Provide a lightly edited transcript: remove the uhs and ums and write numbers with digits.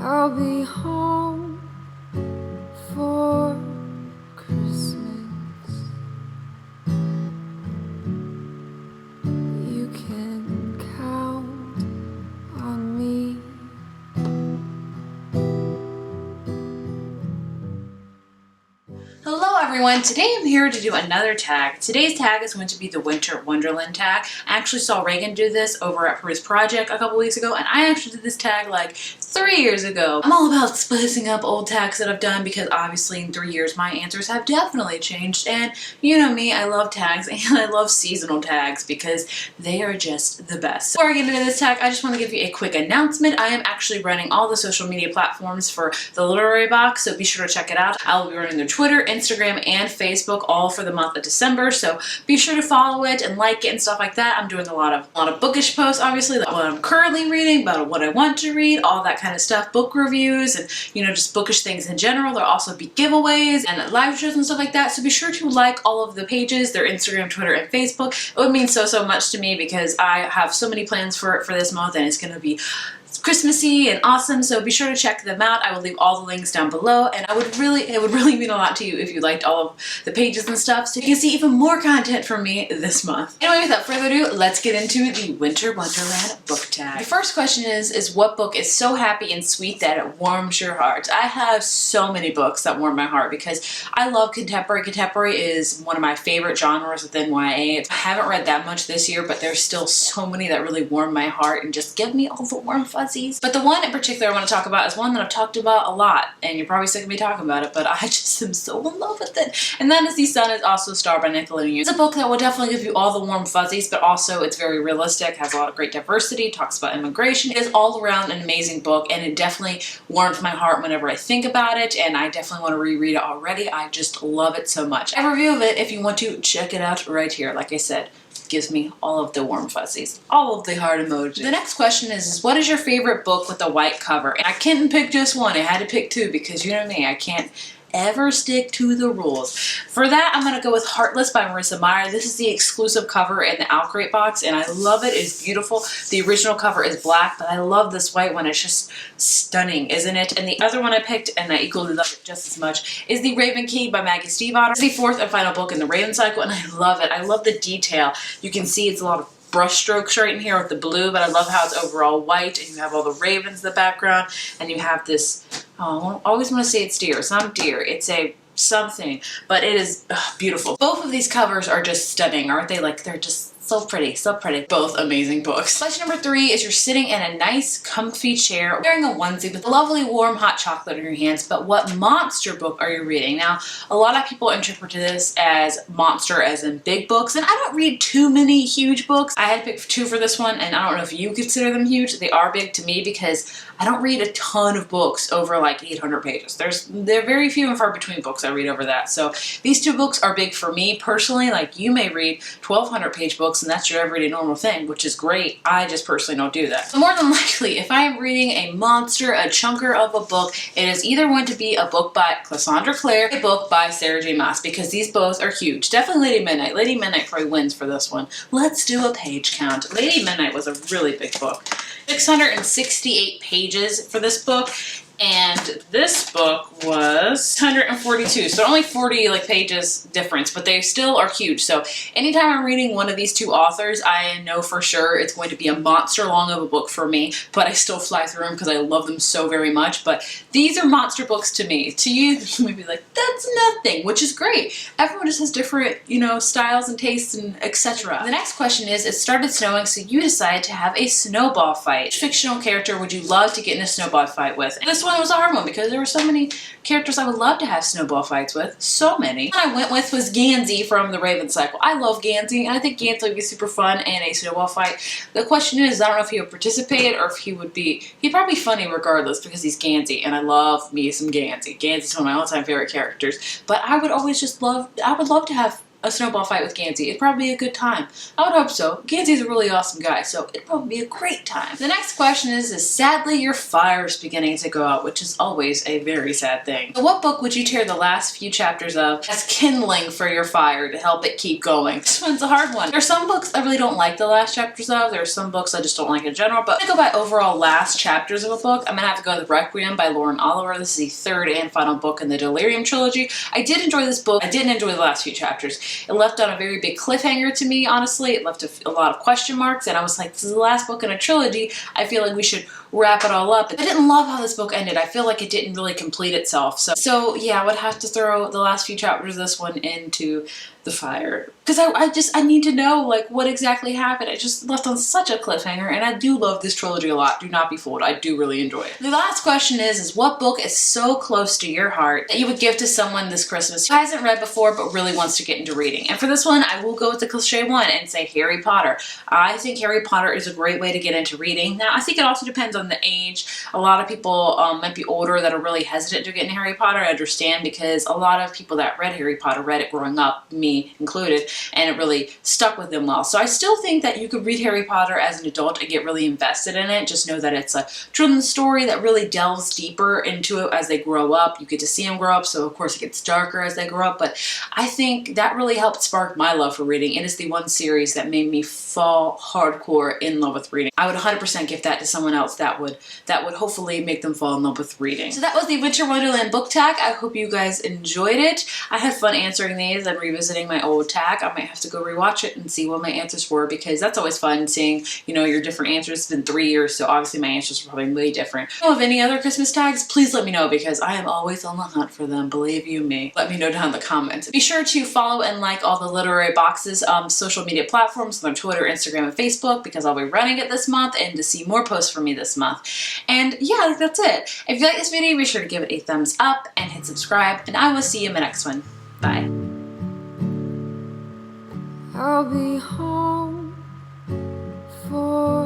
I'll be home for Christmas. You can count on me. Hello everyone, today I'm here to do another tag. Today's tag is going to be the Winter Wonderland tag. I actually saw Reagan do this over at his project a couple weeks ago, and I actually did this tag like 3 years ago. I'm all about spicing up old tags that I've done because obviously in 3 years my answers have definitely changed, and you know me, I love tags and I love seasonal tags because they are just the best. Before I get into this tag, I just want to give you a quick announcement. I am actually running all the social media platforms for the Literary Box, so be sure to check it out. I will be running their Twitter, Instagram, and Facebook all for the month of December, so be sure to follow it and like it and stuff like that. I'm doing a lot of bookish posts, obviously, what I'm currently reading, about what I want to read, all that kind of stuff, book reviews, and just bookish things in general. There'll also be giveaways and live shows and stuff like that, so be sure to like all of the pages, their Instagram, Twitter, and Facebook. It would mean so much to me because I have so many plans for this month, and it's going to be Christmassy and awesome, so be sure to check them out. I will leave all the links down below, and it would really mean a lot to you if you liked all of the pages and stuff, so you can see even more content from me this month. Anyway, without further ado, let's get into the Winter Wonderland book tag. The first question is what book is so happy and sweet that it warms your heart? I have so many books that warm my heart because I love contemporary. Contemporary is one of my favorite genres within YA. I haven't read that much this year, but there's still so many that really warm my heart and just give me all the warm fuzzies. But the one in particular I want to talk about is one that I've talked about a lot, and you're probably sick of me talking about it, but I just am so in love with it. And that is The Sun Is Also Starred by Nickelodeon. It's a book that will definitely give you all the warm fuzzies, but also it's very realistic, has a lot of great diversity, talks about immigration. It is all around an amazing book, and it definitely warms my heart whenever I think about it, and I definitely want to reread it already. I just love it so much. I have a review of it if you want to check it out right here. Like I said, gives me all of the warm fuzzies, all of the heart emojis. The next question is what is your favorite book with a white cover? And I couldn't pick just one, I had to pick two because you know me, I can't ever stick to the rules. For that, I'm gonna go with Heartless by Marissa Meyer. This is the exclusive cover in the Outcrate box, and I love it. It's beautiful. The original cover is black, but I love this white one. It's just stunning, isn't it? And the other one I picked, and I equally love it just as much, is The Raven Key by Maggie Stiefvater. It's the fourth and final book in the Raven cycle, and I love it. I love the detail. You can see it's a lot of brush strokes right in here with the blue, but I love how it's overall white, and you have all the ravens in the background, and you have this, I always want to say it's deer. It's not deer. It's a something, but it is beautiful. Both of these covers are just stunning, aren't they? Like, they're just so pretty, so pretty. Both amazing books. Question number 3 is you're sitting in a nice, comfy chair, wearing a onesie with lovely, warm, hot chocolate in your hands, but what monster book are you reading? Now, a lot of people interpret this as monster as in big books, and I don't read too many huge books. I had to pick 2 for this one, and I don't know if you consider them huge. They are big to me because I don't read a ton of books over like 800 pages. They're very few and far between books I read over that. So these 2 books are big for me personally. Like, you may read 1,200 page books and that's your everyday normal thing, which is great. I just personally don't do that. So more than likely, if I am reading a monster, a chunker of a book, it is either going to be a book by Cassandra Clare, a book by Sarah J. Maas, because these both are huge. Definitely Lady Midnight. Lady Midnight probably wins for this one. Let's do a page count. Lady Midnight was a really big book. 668 pages for this book, and this book was 142, so only 40 pages difference, but they still are huge. So anytime I'm reading one of these 2 authors, I know for sure it's going to be a monster long of a book for me, but I still fly through them because I love them so very much. But these are monster books to me. To you, you may be like, that's nothing, which is great. Everyone just has different, styles and tastes and etc. The next question is, it started snowing, so you decided to have a snowball fight. Which fictional character would you love to get in a snowball fight with? And this one was a hard one because there were so many characters I would love to have snowball fights with. So many. The one I went with was Gansey from the Raven cycle. I love Gansey, and I think Gansey would be super fun in a snowball fight. The question is, I don't know if he would participate or if he'd probably be funny regardless because he's Gansey, and I love me some Gansey. Gansey's one of my all-time favorite characters. But I would always I would love to have a snowball fight with Gansey. It'd probably be a good time. I would hope so. Gansey's a really awesome guy, so it'd probably be a great time. The next question is sadly your fire's beginning to go out, which is always a very sad thing. So what book would you tear the last few chapters of as kindling for your fire to help it keep going? This one's a hard one. There are some books I really don't like the last chapters of. There are some books I just don't like in general, but if I go by overall last chapters of a book, I'm gonna have to go with Requiem by Lauren Oliver. This is the third and final book in the Delirium trilogy. I did enjoy this book. I didn't enjoy the last few chapters. It left on a very big cliffhanger to me, honestly. It left a lot of question marks, and I was like, this is the last book in a trilogy. I feel like we should wrap it all up. I didn't love how this book ended. I feel like it didn't really complete itself. So yeah, I would have to throw the last few chapters of this one into the fire, because I need to know like what exactly happened. It just left on such a cliffhanger, and I do love this trilogy a lot. Do not be fooled. I do really enjoy it. The last question is what book is so close to your heart that you would give to someone this Christmas who hasn't read before but really wants to get into reading? And for this one, I will go with the cliche one and say Harry Potter. I think Harry Potter is a great way to get into reading. Now, I think it also depends on the age. A lot of people might be older that are really hesitant to get into Harry Potter. I understand, because a lot of people that read Harry Potter read it growing up, me included, and it really stuck with them well. So I still think that you could read Harry Potter as an adult and get really invested in it. Just know that it's a children's story that really delves deeper into it as they grow up. You get to see them grow up, so of course it gets darker as they grow up, but I think that really helped spark my love for reading. It is the one series that made me fall hardcore in love with reading. I would 100% give that to someone else that would hopefully make them fall in love with reading. So that was the Winter Wonderland book tag. I hope you guys enjoyed it. I had fun answering these and revisiting my old tag. I might have to go rewatch it and see what my answers were, because that's always fun seeing, you know, your different answers. It's been 3 years, so obviously my answers are probably way different. If you know of any other Christmas tags, please let me know, because I am always on the hunt for them, believe you me. Let me know down in the comments. Be sure to follow and like all the Literary Boxes social media platforms on Twitter, Instagram, and Facebook, because I'll be running it this month, and to see more posts from me this month. And yeah, I think that's it. If you like this video, be sure to give it a thumbs up and hit subscribe, and I will see you in my next one. Bye. I'll be home for